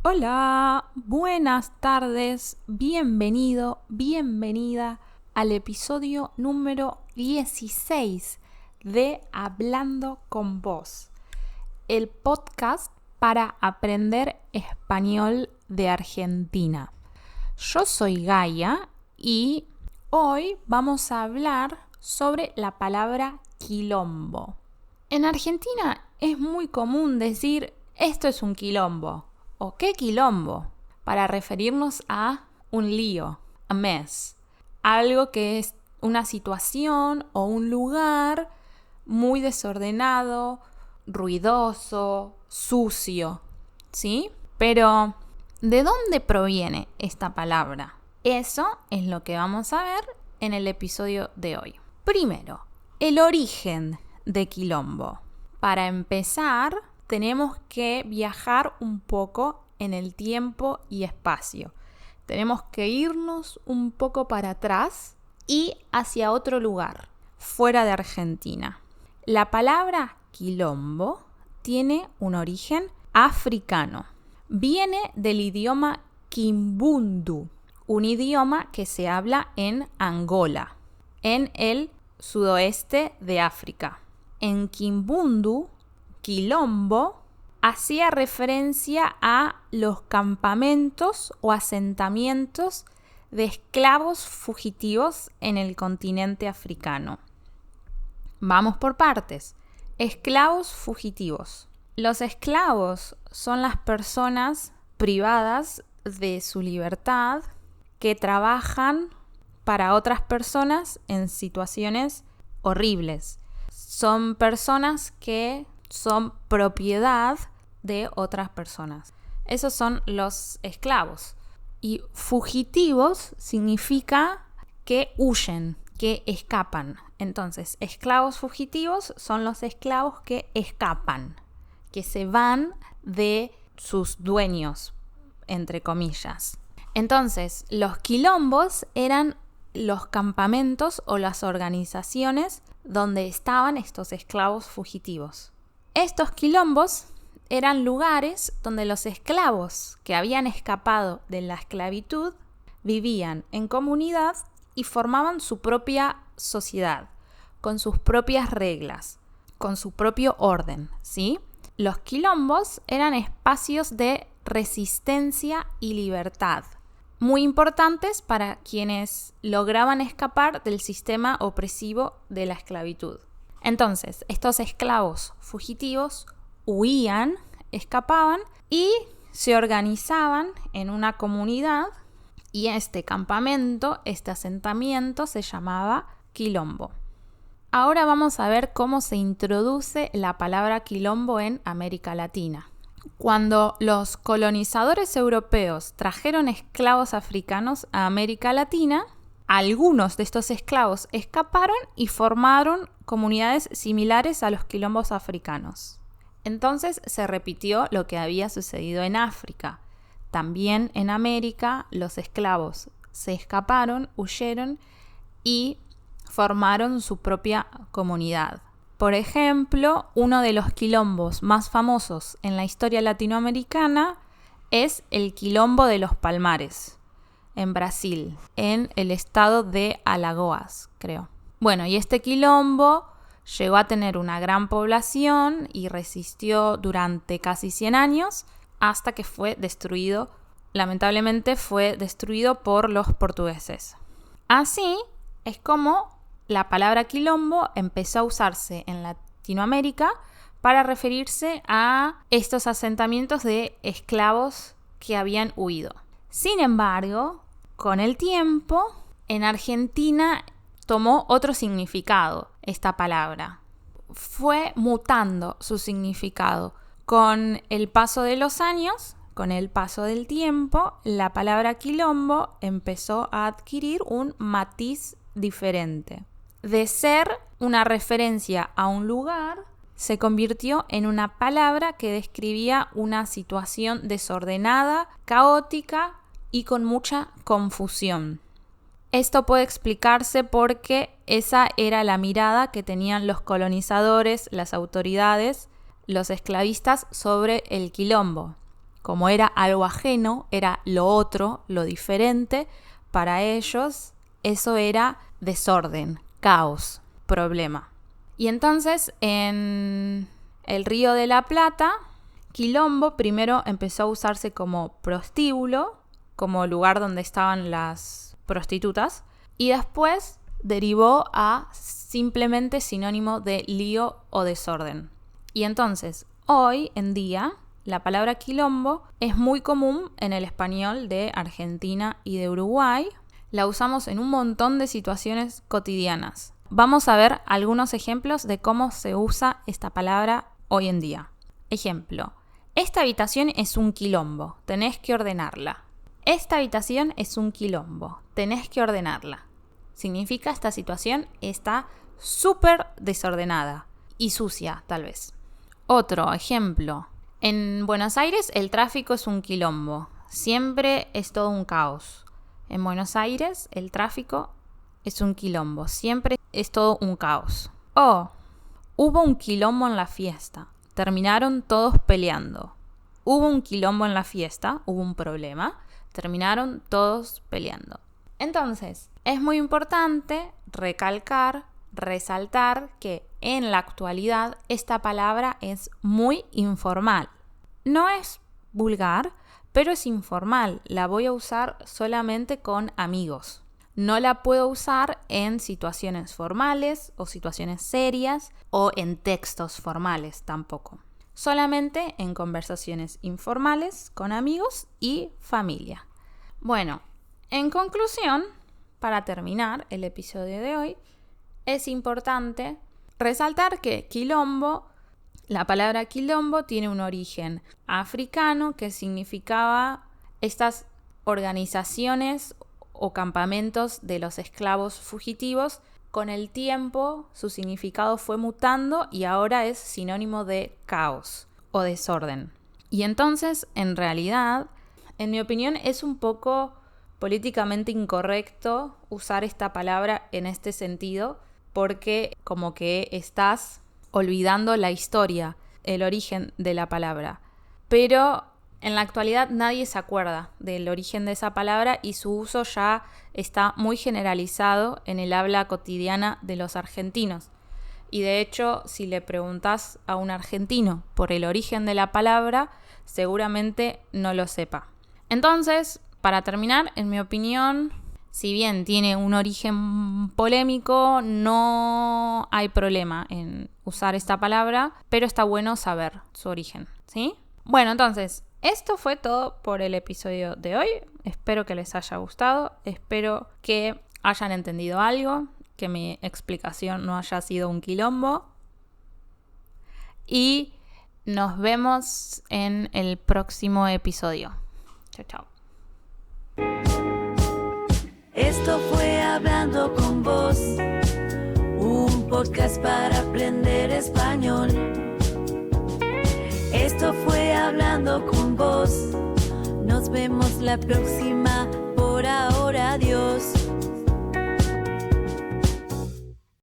Hola, buenas tardes, bienvenido, bienvenida al episodio número 16 de Hablando con Vos, el podcast para aprender español de Argentina. Yo soy Gaia y hoy vamos a hablar sobre la palabra quilombo. En Argentina es muy común decir esto es un quilombo o qué quilombo para referirnos a un lío, a mess, algo que es una situación o un lugar muy desordenado, ruidoso, sucio, ¿sí? Pero, ¿de dónde proviene esta palabra? Eso es lo que vamos a ver en el episodio de hoy. Primero, el origen de quilombo. Para empezar, tenemos que viajar un poco en el tiempo y espacio. Tenemos que irnos un poco para atrás y hacia otro lugar, fuera de Argentina. La palabra quilombo tiene un origen africano. Viene del idioma kimbundu, un idioma que se habla en Angola, en el sudoeste de África. En kimbundu, quilombo hacía referencia a los campamentos o asentamientos de esclavos fugitivos en el continente africano. Vamos por partes. Esclavos fugitivos. Los esclavos son las personas privadas de su libertad que trabajan para otras personas en situaciones horribles. Son personas que son propiedad de otras personas. Esos son los esclavos. Y fugitivos significa que huyen, que escapan. Entonces, esclavos fugitivos son los esclavos que escapan, que se van de sus dueños, entre comillas. Entonces, los quilombos eran los campamentos o las organizaciones donde estaban estos esclavos fugitivos. Estos quilombos eran lugares donde los esclavos que habían escapado de la esclavitud vivían en comunidad y formaban su propia sociedad, con sus propias reglas, con su propio orden, ¿sí? Los quilombos eran espacios de resistencia y libertad, muy importantes para quienes lograban escapar del sistema opresivo de la esclavitud. Entonces, estos esclavos fugitivos huían, escapaban y se organizaban en una comunidad y este campamento, este asentamiento se llamaba quilombo. Ahora vamos a ver cómo se introduce la palabra quilombo en América Latina. Cuando los colonizadores europeos trajeron esclavos africanos a América Latina, algunos de estos esclavos escaparon y formaron comunidades similares a los quilombos africanos. Entonces se repitió lo que había sucedido en África. También en América los esclavos se escaparon, huyeron y formaron su propia comunidad. Por ejemplo, uno de los quilombos más famosos en la historia latinoamericana es el quilombo de los Palmares, en Brasil, en el estado de Alagoas, creo. Bueno, y este quilombo llegó a tener una gran población y resistió durante casi 100 años hasta que fue destruido. Lamentablemente fue destruido por los portugueses. Así es como la palabra quilombo empezó a usarse en Latinoamérica para referirse a estos asentamientos de esclavos que habían huido. Sin embargo, con el tiempo, en Argentina tomó otro significado esta palabra. Fue mutando su significado. Con el paso de los años, con el paso del tiempo, la palabra quilombo empezó a adquirir un matiz diferente. De ser una referencia a un lugar, se convirtió en una palabra que describía una situación desordenada, caótica y con mucha confusión. Esto puede explicarse porque esa era la mirada que tenían los colonizadores, las autoridades, los esclavistas sobre el quilombo. como era algo ajeno, era lo otro, lo diferente, para ellos eso era desorden, caos, problema. Y entonces en el Río de la Plata, quilombo primero empezó a usarse como prostíbulo, como lugar donde estaban las prostitutas, y después derivó a simplemente sinónimo de lío o desorden. Y entonces, hoy en día, la palabra quilombo es muy común en el español de Argentina y de Uruguay. La usamos en un montón de situaciones cotidianas. Vamos a ver algunos ejemplos de cómo se usa esta palabra hoy en día. Ejemplo: esta habitación es un quilombo, tenés que ordenarla. Esta habitación es un quilombo, tenés que ordenarla. Significa esta situación está súper desordenada y sucia, tal vez. Otro ejemplo: en Buenos Aires el tráfico es un quilombo, siempre es todo un caos. En Buenos Aires el tráfico es un quilombo, siempre es todo un caos. O hubo un quilombo en la fiesta, terminaron todos peleando. Hubo un quilombo en la fiesta, hubo un problema, terminaron todos peleando. Entonces, es muy importante recalcar, resaltar que en la actualidad esta palabra es muy informal. No es vulgar, pero es informal. La voy a usar solamente con amigos. No la puedo usar en situaciones formales o situaciones serias o en textos formales tampoco. Solamente en conversaciones informales con amigos y familia. Bueno, en conclusión, para terminar el episodio de hoy, es importante resaltar que quilombo, la palabra quilombo tiene un origen africano que significaba estas organizaciones o campamentos de los esclavos fugitivos. Con el tiempo su significado fue mutando y ahora es sinónimo de caos o desorden. Y entonces, en realidad, en mi opinión, es un poco políticamente incorrecto usar esta palabra en este sentido, porque como que estás olvidando la historia, el origen de la palabra. Pero en la actualidad nadie se acuerda del origen de esa palabra y su uso ya está muy generalizado en el habla cotidiana de los argentinos. Y de hecho, si le preguntas a un argentino por el origen de la palabra, seguramente no lo sepa. Entonces, para terminar, en mi opinión, si bien tiene un origen polémico, no hay problema en usar esta palabra, pero está bueno saber su origen, ¿sí? Bueno, entonces, esto fue todo por el episodio de hoy. Espero que les haya gustado, espero que hayan entendido algo, que mi explicación no haya sido un quilombo. Y nos vemos en el próximo episodio. Chao, chao. Esto fue Hablando con Vos, un podcast para aprender español. Esto fue Hablando con Vos. Nos vemos la próxima. Por ahora, adiós.